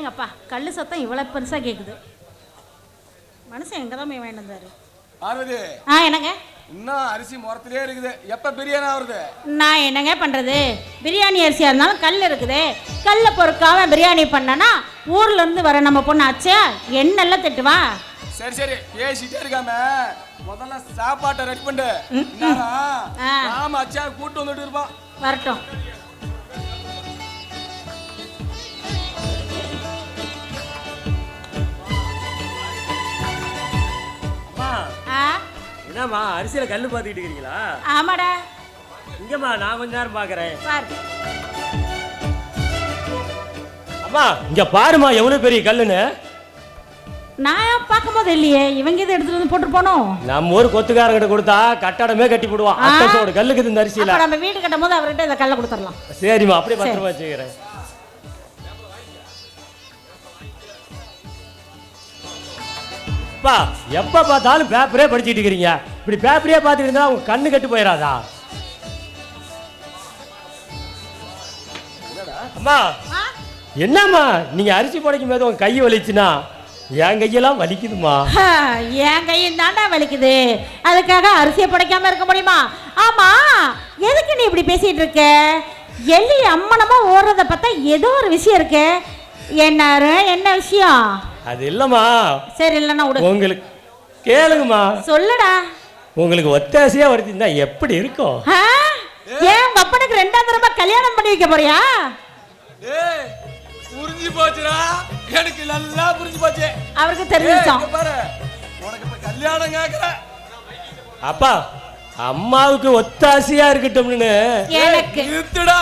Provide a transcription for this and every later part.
அடேங்கப்பா கல் சத்தம் இவ்வளோ பெருசாக கேட்குது. மனுஷன் எங்கே தான் போய் வாங்கிட்டு வந்தாரு? பார்வதி என்னங்க இன்னும் அரிசி முறத்திலே இருக்குது. எப்போ பிரியாணி ஆகுறது? நான் என்னங்க பண்ணுறது? பிரியாணி அரிசியாக இருந்தாலும் கல் இருக்குது. கல்லை பொறுக்காம பிரியாணி பண்ணனா ஊர்ல இருந்து வர நம்ம பொண்ணு ஆச்சா எண்ணெல்லாம் திட்டுவா. சரி சரி பேசிட்டே இருக்காம முதல்ல சாப்பாட்டை ரெடி பண்ணு. ஆமா அச்சா கூட்டு வந்துட்டு இருப்பான். வரட்டும். என்னம்மா அரிசியில கல்லு பாத்துக்கிட்டு இருக்கீங்களா? ஆமாடா. இங்கம்மா நான் கொஞ்ச நேரம் பாக்குறேன். அம்மா இங்க பாருமா எவ்வளவு பெரிய கல்லுன்னு. நான் பார்க்கும்போது இல்லையே, இவங்க இதை எடுத்துட்டு வந்து போட்டு போனோம். நம்ம ஊர் கொத்துக்காரங்கிட்ட கொடுத்தா கட்டடமே கட்டி போடுவான். அத்தோட கல்லுக்கு இந்த அரிசியில நம்ம வீடு கட்டும் போது அவர்கிட்ட இந்த கல்லை கொடுத்துடலாம். சரிம்மா அப்படியே பத்திரமா வச்சுக்கிறேன். எப்ப பார்த்தாலும் பேப்பரே படிச்சுட்டு இருக்கிறீங்க. இப்படி பேப்பரே பார்த்துட்டு இருந்தா உங்க கண்ணு கட்டு போயிடாதா? அம்மா என்னம்மா நீங்க அரிசி படைக்கும் போது உங்க கை வலிச்சுனா என் கையெல்லாம் வலிக்குதுமா. என் கையும் தாண்டா வலிக்குது. அதுக்காக அரிசியை படைக்காம இருக்க முடியுமா? ஆமா எதுக்கு நீ இப்படி பேசிட்டு இருக்க? எள்ளி அம்மனமா ஓடுறத பார்த்தா ஏதோ ஒரு விஷயம் இருக்கு. என்ன விஷயம்? அது இல்லம்மா. சரி இல்லன்னா உங்களுக்கு கேளுங்கம்மா. சொல்லுடா. உங்களுக்கு ஒத்தாசையா வருதுன்னா எப்படி இருக்கும்? ஏன் உங்க அப்பனுக்கு ரெண்டாவது தடவை கல்யாணம் பண்ணி வைக்க போறியா? ஏய் புரிஞ்சு போச்சுடா. எனக்கு நல்லா புரிஞ்சு போச்சு. அவருக்கு தெரிஞ்சுச்சாம். பாரு உனக்கு இப்ப கல்யாணம் கேக்குற. அப்பா அம்மாவுக்கு ஒத்தாசையா இருக்கட்டும்னு எனக்கு நிறுத்துடா.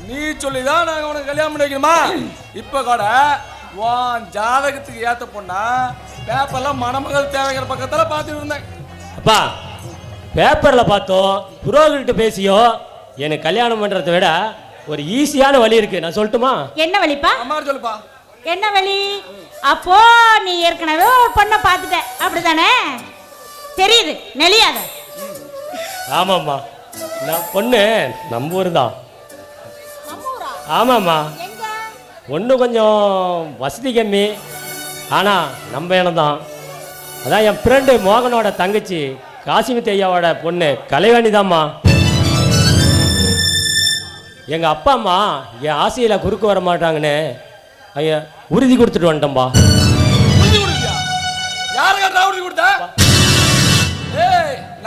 நீ சொல்லிதான் நாங்க உனக்கு கல்யாணம் பண்ணி வைக்கணுமா? இப்ப கூட உன் ஜாதகத்துக்கு ஏத்த பொண்ணா பேப்பர்லாம் மணமகள் தேவைங்கிற பக்கத்துல பார்த்துட்டு இருந்தேன். அப்பா பேப்பர்ல பார்த்தோம் புரோகிட்ட பேசியோ எனக்கு கல்யாணம் பண்றதை விட ஒரு ஈஸியான வழி இருக்கு. நான் சொல்லட்டுமா? என்ன வழிப்பா? அம்மா சொல்லுப்பா. என்ன வழி? அப்போ நீ ஏற்கனவே ஒரு பொண்ணை பார்த்துட்ட அப்படிதானே? தெரியுது நெளியாத. ஆமாம்மா நான் பொண்ணு நம்ம ஊர் தான். ஆமாம்மா ஒன்று கொஞ்சம் வசதி கம்மி, ஆனால் நம்ம இனம் தான். அதான் என் ஃப்ரெண்டு மோகனோட தங்கச்சி காசிமுத்து ஐயாவோட பொண்ணு கலைவாணி தாம்மா. எங்கள் அப்பா அம்மா என் ஆசையில் குறுக்கு வர மாட்டாங்கன்னு ஐயா உறுதி கொடுத்துட்டு வந்துட்டோம்பா.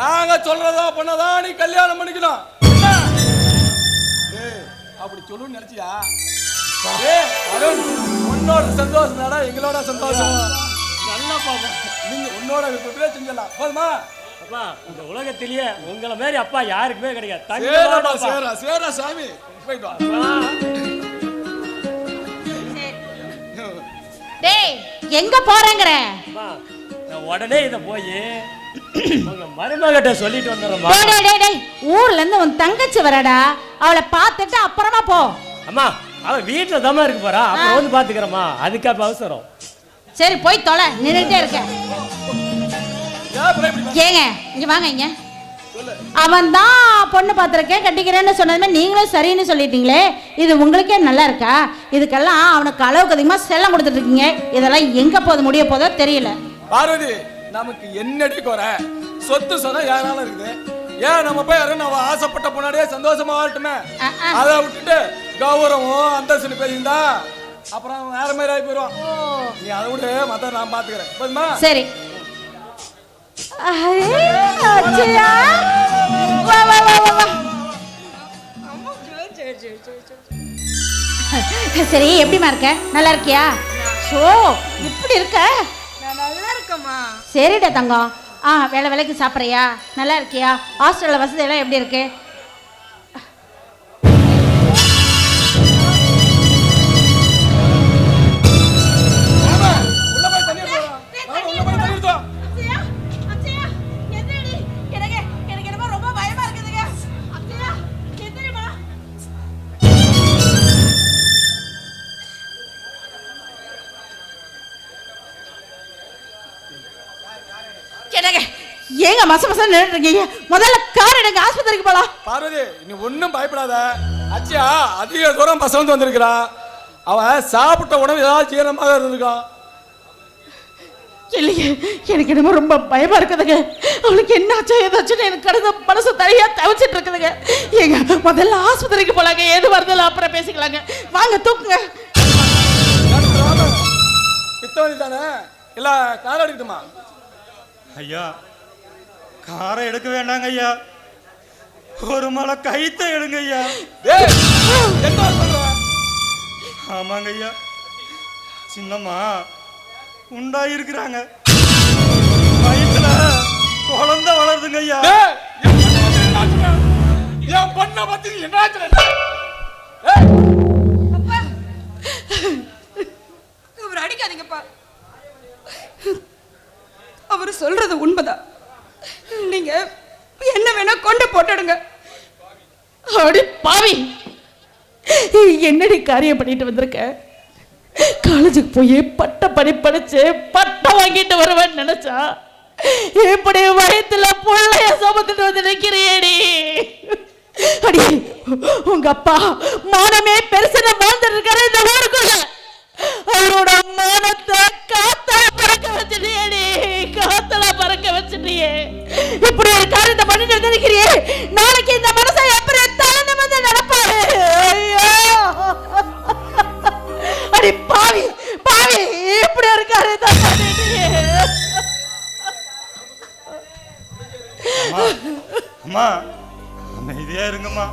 நாங்க சொல்றதா பண்ணதா நீ கல்யாணம் பண்ணிக்கணும். அப்படி சொல்லு நினைச்சியா? உன்னோட சந்தோஷம் தாடா எங்களோட சந்தோஷம். நல்லா பாப்பா நீங்க உன்னோட விருப்பத்திலே செஞ்சலாம். போதுமா? அப்பா இந்த உலகத்திலேயே உங்களை மாதிரி அப்பா யாருக்குமே கிடையாது. சேரா சாமி போயிட்டு வா. டேய் எங்க போறங்கற? நான் உடனே இத போய் உங்க மருமகிட்ட சொல்லிட்டு வந்துறேன்மா. டேய் டேய் ஊர்ல இருந்து உன் தங்கச்சி வரடா. அவளை பார்த்துட்டு அப்புறமா போ. அம்மா அவ வீட்ல தாமா இருக்கு போறா. அப்புறம் வந்து பாத்துக்கறமா. அதுக்கு அப்ப அவசரம். சரி போய் தொலை. நின்னுட்டே இருக்க. ஏங்க இங்க வாங்க. இங்க அவன் தான் பொண்ணு பார்த்துருக்கேன் கட்டிக்கிறேன்னு சொன்னதுமே நீங்களும் சரின்னு சொல்லிட்டீங்களே, இது உங்களுக்கே நல்லா இருக்கா? இதுக்கெல்லாம் அவனுக்கு அளவுக்கு அதிகமாக செல்லம் கொடுத்துட்டு இருக்கீங்க. இதெல்லாம் எங்க போது முடிய போதோ தெரியல. பார்வதி நமக்கு என்னடி குறை? சொத்து சொன்னா யாராலும் இருக்குது. ஏன் நம்ம போய் யாரும் நம்ம ஆசைப்பட்ட பொண்ணாடியே சந்தோஷமா வாழட்டுமே. அதை விட்டுட்டு கௌரவம் அந்தஸ்து பேசியிருந்தா அப்புறம் வேற மாதிரி ஆகி போயிடும். நீ அதை விட்டு மற்ற நான் பார்த்துக்கிறேன். போதுமா? சரி சரி எப்படிமா இருக்க? நல்லா இருக்கியா? ஷோ இப்படி இருக்க? நான் நல்லா இருக்கேம்மா. சரிடா தங்கம். வேலை வேலைக்கு சாப்பிட்றியா? நல்லா இருக்கியா? ஹாஸ்டலில் வசதி எல்லாம் எப்படி இருக்கு? ஏங்க மச மச நின்னுட்டு இருக்கீங்க? முதல்ல கார் எடுங்க, ஆஸ்பத்திரிக்கு போலாம். பார்வதி நீ ஒன்றும் பயப்படாத. அச்சியா அதிக தூரம் பஸ் வந்து வந்திருக்கிறா. அவன் சாப்பிட்ட உணவு ஏதாவது ஜீரணமாக இருந்திருக்கான். இல்லையே, எனக்கு என்னமோ ரொம்ப பயமா இருக்குதுங்க. அவளுக்கு என்னாச்சோ ஏதாச்சும் எனக்கு கடந்த மனசு தனியா தவிச்சிட்டு இருக்குதுங்க. ஏங்க முதல்ல ஆஸ்பத்திரிக்கு போலாங்க, எது வருதல அப்புறம் பேசிக்கலாங்க. வாங்க தூக்குங்க. பித்தவதி தானே, இல்ல கார் எடுக்கட்டுமா? ஐயா காரை எடுக்க வேண்டாங்க ஐயா, ஒரு மலை கைத்தை எடுங்க ஐயா. ஏய், என்ன சொல்ற? ஆமாங்க ஐயா, சின்னம்மா உண்டாயிருக்கிறாங்க, வயிற்றுல குழந்தை வளருதுங்க ஐயா. ஏய், என் பொண்ணை பத்தி என்னாச்சு? அப்பா இவர் அடிக்காதீங்கப்பா. அவர் சொல்றது உண்மைதான். நீங்க என்ன வேணா கொண்டு போட்டுடுங்க. அடி பாவி, என்னடி காரியம் பண்ணிட்டு வந்திருக்க? காலேஜுக்கு போய் பட்ட படிச்சு பட்டம் வாங்கிட்டு வருவேன்னு நினைச்சா இப்படி வயத்துல புள்ளைய சுமந்துட்டு வந்து நிக்கிறியேடி. அடி, உங்க அப்பா மானமே பெருசுன்னு வாழ்ந்துட்டு இருக்காரு இந்த ஊருக்குள்ள. அவரோட மானத்தை காத்தல பறக்க வச்சுட்டியேடி, காத்தல பறக்க வச்சுட்டியே. இப்படி ஒரு காரியத்தை பண்ணிட்டு வந்து நிக்கிறியே, நாளைக்கு இந்த மனசை எப்படி தலை வந்து நடப்பாரு? ஐயோ, அடி பாவி பாவி, இப்படி ஒரு காரியத்தை பண்ணிட்டியே. அம்மா அமைதியா இருங்கம்மா,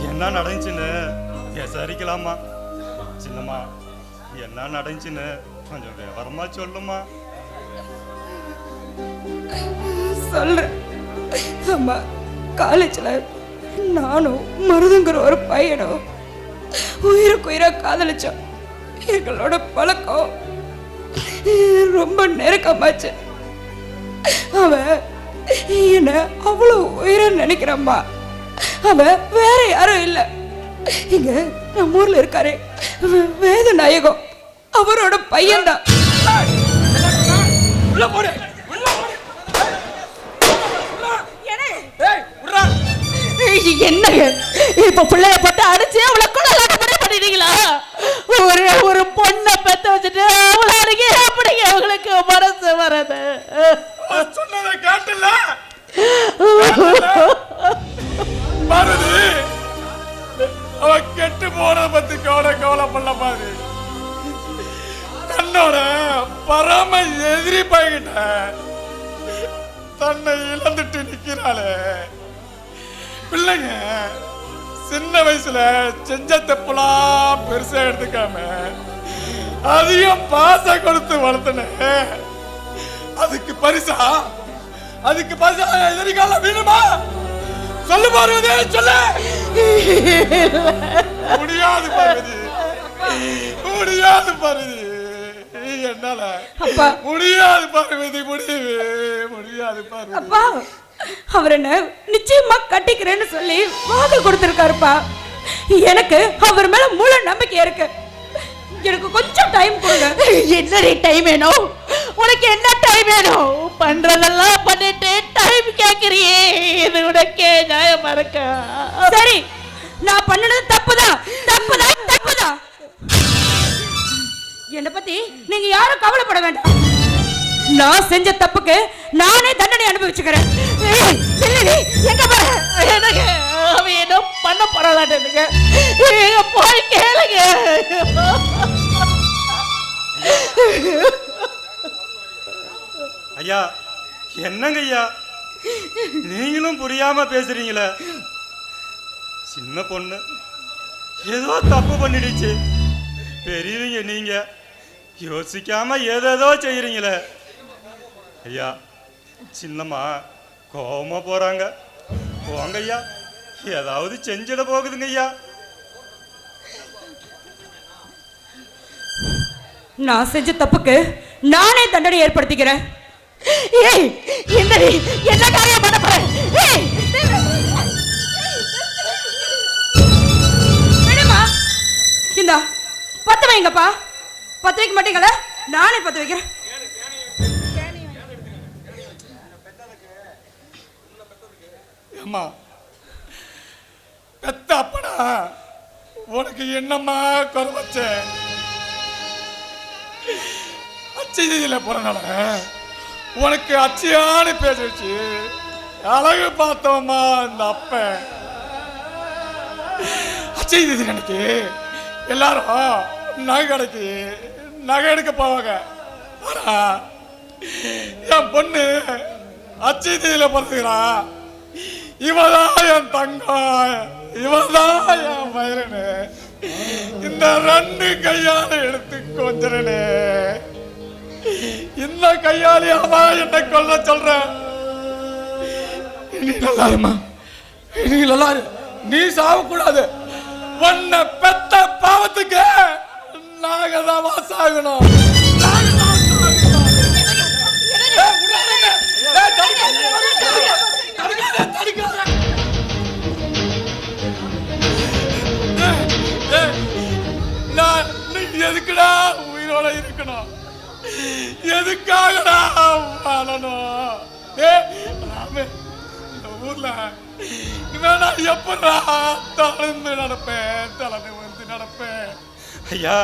என்ன நடந்துச்சுன்னு விசாரிக்கலாமா? சின்னம்மா என்ன நடந்துச்சுன்னு கொஞ்சம் விவரமா சொல்லுமா. சொல்றேன். அம்மா, காலேஜ்ல நானும் மருதுங்கிற ஒரு பையனும் உயிரை காதலிச்சோம். எங்களோட பழக்கம் ரொம்ப நெருக்கமாச்சு. அவன் என்ன அவ்வளவு உயிரை நினைக்கிறம்மா. அவன் வேற யாரும் இல்லை, இங்க நம்ம ஊர்ல இருக்காரு வேத நாயகம், அவரோட பையன்தான். உள்ள போடு, உள்ள போடு. ஏய், உர்றா. என்னங்க இப்ப பிள்ளைய போட்டு அடிச்சு அவளை கொலை பண்ணிட்டீங்களா? ஒரு பொண்ணை பெத்த வச்சுட்டு அவளை அடிக்க எப்படிங்க அவங்களுக்கு மனசு வரது? சொன்னதை கேட்டல பாரதி, அவ கெட்டு போன பத்தி கவலைப்படல பாரு. தன்னோட பரம எதிரி பையகிட்ட தன்னை இழந்துட்டு நிக்கிறாளே. பிள்ளைங்க சின்ன வயசுல செஞ்ச தப்புலாம் பெருசா எடுத்துக்காம அதிகம் பாசம் கொடுத்து வளர்த்தன. அதுக்கு பரிசா எதிர்காலம் வேணுமா? சொல்லு பார்வதி, சொல்லு. முடியாது பார்வதி, முடியாது பார்வதி, என்னால முடியாது பார்வதி, முடியாது பார்வதி. அப்பா, அவர் என்ன நிச்சயமா கட்டிக்கிறேன்னு சொல்லி வாக்கு கொடுத்திருக்காருப்பா. எனக்கு அவர் மேல முழு நம்பிக்கை இருக்கு. எனக்கு கொஞ்சம் டைம் கொடுங்க. என்னடி டைம் வேணும் உனக்கு? என்ன டைம் வேணும்? பண்றதெல்லாம் பண்ணிட்டு டைம் கேக்குறியே, இது உனக்கே நியாயமா இருக்கா? சரி, நான் பண்ணது தப்புதான். என்னை பத்தி நீங்க யாரும் கவலைப்பட வேண்டாம். நான் செஞ்ச தப்புக்கு நானே தண்டனை அனுபவிச்சுக்கிறேன். எங்க பாரு, எனக்கு அவன் என்ன பண்ண போறாளாட்டுங்க. போய் கேளுங்க. ஐயா என்னங்க ஐயா, நீங்களும் புரியாம பேசுறீங்களே. சின்ன பொண்ணு ஏதோ தப்பு பண்ணிடுச்சு, பெரியவங்க நீங்க யோசிக்காம ஏதேதோ செய்யறீங்களே. ஐயா சின்னம்மா கோவமா போறாங்க, போங்க ஐயா, ஏதாவது செஞ்சிட போகுதுங்க ஐயா. நான் செஞ்ச தப்புக்கு நானே தண்டனை ஏற்படுத்திக்கிறேன். ஏய், என்னடி என்ன காரியம் பண்ண போற? ஏய், விடுமா, இந்தா பத்து வைங்கப்பா. பத்து வைக்க மாட்டீங்களா? நானே பத்து வைக்கிறேன். அம்மா, பெத்த அப்பனா உனக்கு என்னம்மா குறை வச்சேன்? அச்சதியில போறனால உனக்கு அச்சியான்னு பேச வச்சு அழகு பார்த்தோம்மா இந்த அப்ப. அச்சதி அன்னைக்கு எல்லாரும் நகை கடைக்கு நகை எடுக்க போவாங்க. ஆனா என் பொண்ணு அச்சதியில பிறந்துக்கிறா. இவதான் என் தங்கம், இவதான் என் வயலனு. இந்த 2 கையால எடுத்து கொஞ்சனே. இந்த கையாலியாமா என்னை கொல்ல சொல்ற? நீ நல்லா இருமா, நீ நல்லா இரு. நீ சாகக்கூடாது. உன்னை பெத்த பாவத்துக்கு நாங்க தான் சாகணும். எதுக்குடா உயிரோட இருக்கணும்? எதுக்காகடா வாழணும்? இந்த ஊர்ல வேணா எப்படா தளர்ந்து நடப்பேன், தளர்ந்து வந்து நடப்பேன். ஐயா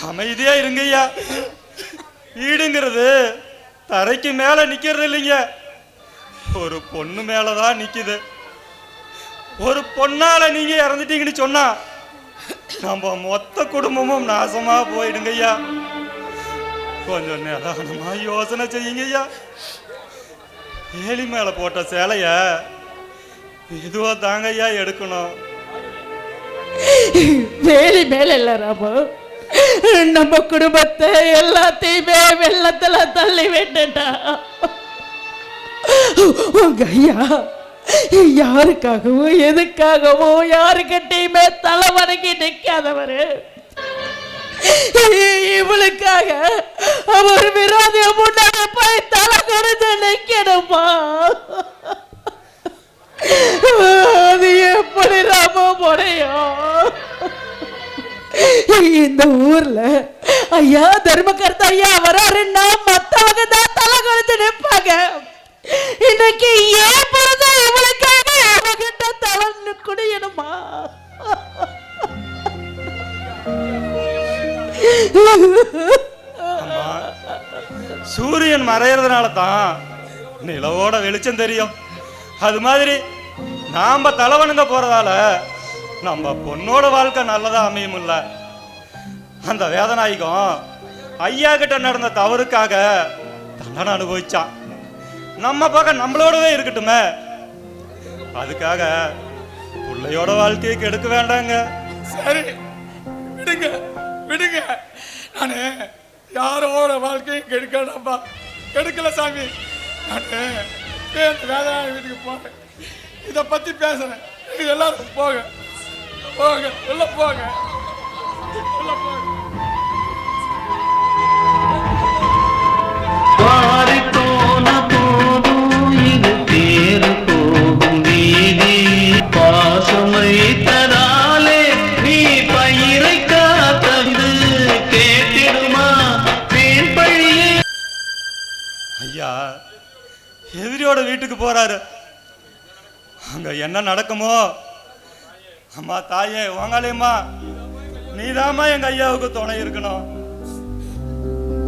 அமைதியா இருங்க ஐயா. வீடுங்கிறது தரைக்கு மேல நிக்கிறது இல்லைங்க, ஒரு பொண்ணு மேலதான் நிக்குது. ஒரு பொண்ணால நீங்க இறந்துட்டீங்கன்னு சொன்னா நம்ம மொத்த குடும்பமும் நாசமா போயிடுங்க ஐயா. கொஞ்சம் நிதானமா யோசனை செய்யுங்க ஐயா. ஏலி மேல போட்ட சேலைய இதுவா தாங்க ஐயா எடுக்கணும். வேலி மேல இல்ல ராமு, நம்ம குடும்பத்தை எல்லாத்தையுமே வெள்ளத்துல தள்ளி விட்டுட்டா. உங்க ஐயா யாருக்காகவும் எதுக்காகவும் யாருக்கிட்டையுமே தலை வணங்கி நிற்காதவரு. இவளுக்காக அவர் விரோதிய முன்னாடி போய் தலை கொடுத்து நிற்கணுமா? அது எப்படி ராம முடியும்? இந்த ஊர்ல ஐயா தர்மகர்த்தா ஐயா வராருன்னா மத்தவங்க தான் தலை கொடுத்து நிற்பாங்க. இன்னைக்கு ஏன் பிறந்த இவளுக்காக அவகிட்ட தலை குடியணுமா? சூரியன் மறையறதுனால தான் நிலவோட வெளிச்சம் தெரியும். அது மாதிரி நாம தலைவனுங்க போறதால நம்ம பொண்ணோட வாழ்க்கை நல்லதா அமையும்ல. அந்த வேதநாயகம் ஐயா கிட்ட நடந்த தவறுக்காக தண்டனை அனுபவிச்சான். நம்ம பக்கம் நம்மளோடவே இருக்கட்டுமே. அதுக்காக பிள்ளையோட வாழ்க்கையை கெடுக்க வேண்டாங்க. சரி விடுங்க விடுங்க. நானு யாரோட வாழ்க்கையும் கெடுக்கலப்பா, கெடுக்கல சாமி. நானு வேதனை வீட்டுக்கு போறேன், இதை பத்தி பேசுறேன். எல்லாரும் போக போக உள்ள போக உள்ள போக. ஐயா எதிரியோட வீட்டுக்கு போறாரு, அங்க என்ன நடக்குமோ? அம்மா தாயே வாங்காலேம்மா, நீதாம்மா எங்க ஐயாவுக்கு துணை இருக்கணும்.